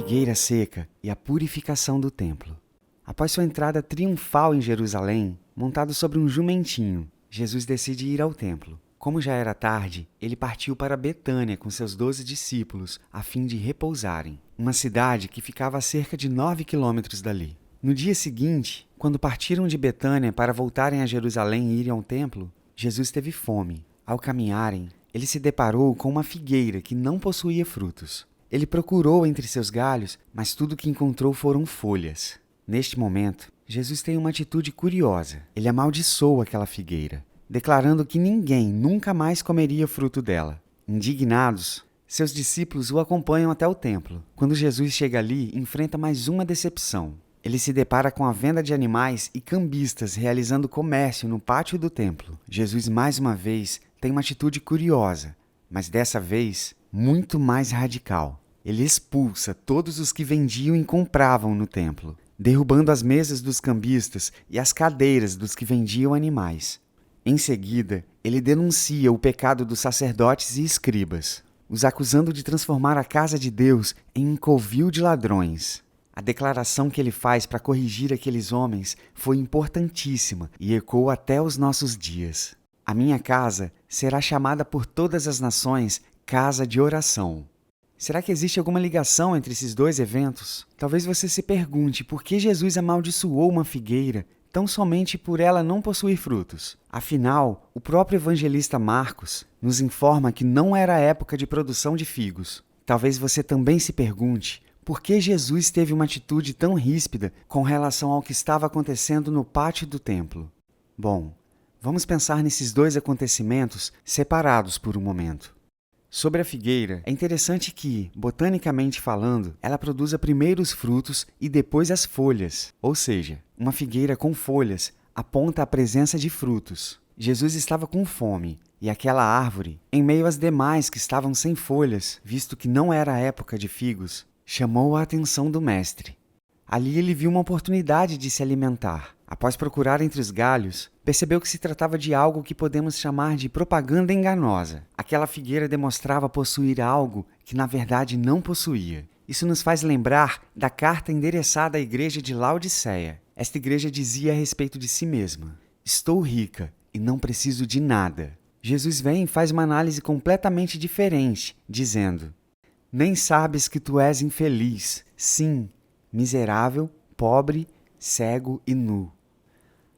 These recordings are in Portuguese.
figueira seca e a purificação do templo. Após sua entrada triunfal em Jerusalém, montado sobre um jumentinho, Jesus decide ir ao templo. Como já era tarde, ele partiu para Betânia com seus 12 discípulos, a fim de repousarem, uma cidade que ficava a cerca de 9 quilômetros dali. No dia seguinte, quando partiram de Betânia para voltarem a Jerusalém e irem ao templo, Jesus teve fome. Ao caminharem, ele se deparou com uma figueira que não possuía frutos. Ele procurou entre seus galhos, mas tudo que encontrou foram folhas. Neste momento, Jesus tem uma atitude curiosa. Ele amaldiçoa aquela figueira, declarando que ninguém nunca mais comeria fruto dela. Indignados, seus discípulos o acompanham até o templo. Quando Jesus chega ali, enfrenta mais uma decepção. Ele se depara com a venda de animais e cambistas realizando comércio no pátio do templo. Jesus, mais uma vez, tem uma atitude curiosa, mas dessa vez, muito mais radical. Ele expulsa todos os que vendiam e compravam no templo, derrubando as mesas dos cambistas e as cadeiras dos que vendiam animais. Em seguida, ele denuncia o pecado dos sacerdotes e escribas, os acusando de transformar a casa de Deus em um covil de ladrões. A declaração que ele faz para corrigir aqueles homens foi importantíssima e ecoou até os nossos dias. A minha casa será chamada por todas as nações casa de oração. Será que existe alguma ligação entre esses dois eventos? Talvez você se pergunte por que Jesus amaldiçoou uma figueira tão somente por ela não possuir frutos. Afinal, o próprio evangelista Marcos nos informa que não era a época de produção de figos. Talvez você também se pergunte por que Jesus teve uma atitude tão ríspida com relação ao que estava acontecendo no pátio do templo. Bom, vamos pensar nesses dois acontecimentos separados por um momento. Sobre a figueira, é interessante que, botanicamente falando, ela produza primeiro os frutos e depois as folhas. Ou seja, uma figueira com folhas aponta a presença de frutos. Jesus estava com fome, e aquela árvore, em meio às demais que estavam sem folhas, visto que não era a época de figos, chamou a atenção do mestre. Ali ele viu uma oportunidade de se alimentar. Após procurar entre os galhos, percebeu que se tratava de algo que podemos chamar de propaganda enganosa. Aquela figueira demonstrava possuir algo que na verdade não possuía. Isso nos faz lembrar da carta endereçada à igreja de Laodiceia. Esta igreja dizia a respeito de si mesma: "Estou rica e não preciso de nada." Jesus vem e faz uma análise completamente diferente, dizendo: "Nem sabes que tu és infeliz, sim, miserável, pobre, cego e nu."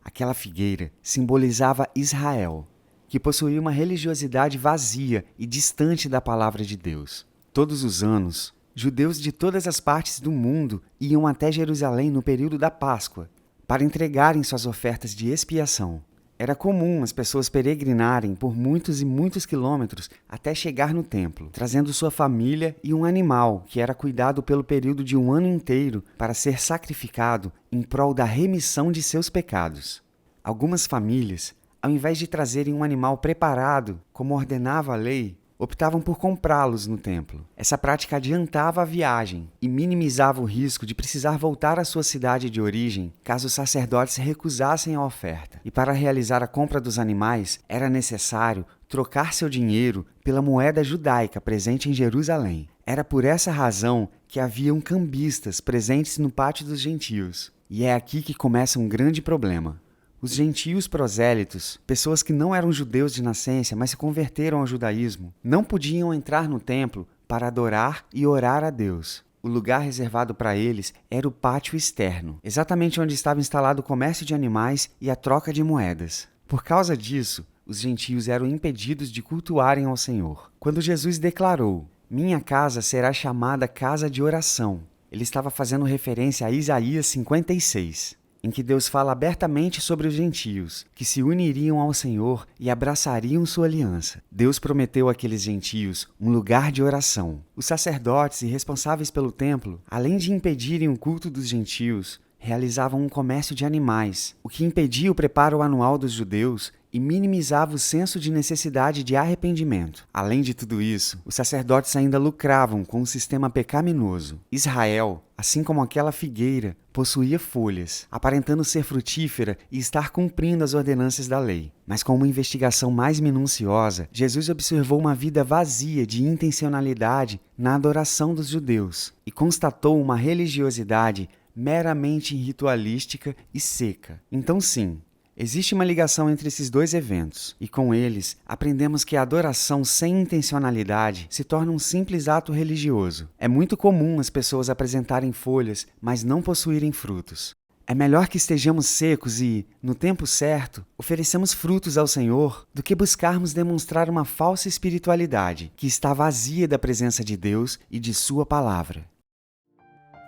Aquela figueira simbolizava Israel, que possuía uma religiosidade vazia e distante da palavra de Deus. Todos os anos, judeus de todas as partes do mundo iam até Jerusalém no período da Páscoa para entregarem suas ofertas de expiação. Era comum as pessoas peregrinarem por muitos e muitos quilômetros até chegar no templo, trazendo sua família e um animal que era cuidado pelo período de um ano inteiro para ser sacrificado em prol da remissão de seus pecados. Algumas famílias, ao invés de trazerem um animal preparado, como ordenava a lei, optavam por comprá-los no templo. Essa prática adiantava a viagem e minimizava o risco de precisar voltar à sua cidade de origem caso os sacerdotes recusassem a oferta. E para realizar a compra dos animais, era necessário trocar seu dinheiro pela moeda judaica presente em Jerusalém. Era por essa razão que haviam cambistas presentes no pátio dos gentios. E é aqui que começa um grande problema. Os gentios prosélitos, pessoas que não eram judeus de nascença, mas se converteram ao judaísmo, não podiam entrar no templo para adorar e orar a Deus. O lugar reservado para eles era o pátio externo, exatamente onde estava instalado o comércio de animais e a troca de moedas. Por causa disso, os gentios eram impedidos de cultuarem ao Senhor. Quando Jesus declarou: "Minha casa será chamada casa de oração", ele estava fazendo referência a Isaías 56. Em que Deus fala abertamente sobre os gentios, que se uniriam ao Senhor e abraçariam sua aliança. Deus prometeu àqueles gentios um lugar de oração. Os sacerdotes e responsáveis pelo templo, além de impedirem o culto dos gentios, realizavam um comércio de animais, o que impedia o preparo anual dos judeus e minimizava o senso de necessidade de arrependimento. Além de tudo isso, os sacerdotes ainda lucravam com um sistema pecaminoso. Israel, assim como aquela figueira, possuía folhas, aparentando ser frutífera e estar cumprindo as ordenanças da lei. Mas com uma investigação mais minuciosa, Jesus observou uma vida vazia de intencionalidade na adoração dos judeus e constatou uma religiosidade meramente ritualística e seca. Então sim, existe uma ligação entre esses dois eventos, e com eles, aprendemos que a adoração sem intencionalidade se torna um simples ato religioso. É muito comum as pessoas apresentarem folhas, mas não possuírem frutos. É melhor que estejamos secos e, no tempo certo, ofereçamos frutos ao Senhor do que buscarmos demonstrar uma falsa espiritualidade que está vazia da presença de Deus e de Sua palavra.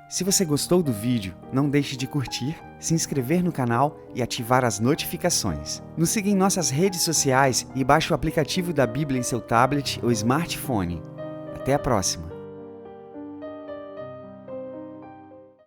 Se você gostou do vídeo, não deixe de curtir, se inscrever no canal e ativar as notificações. Nos siga em nossas redes sociais e baixe o aplicativo da Bíblia em seu tablet ou smartphone. Até a próxima!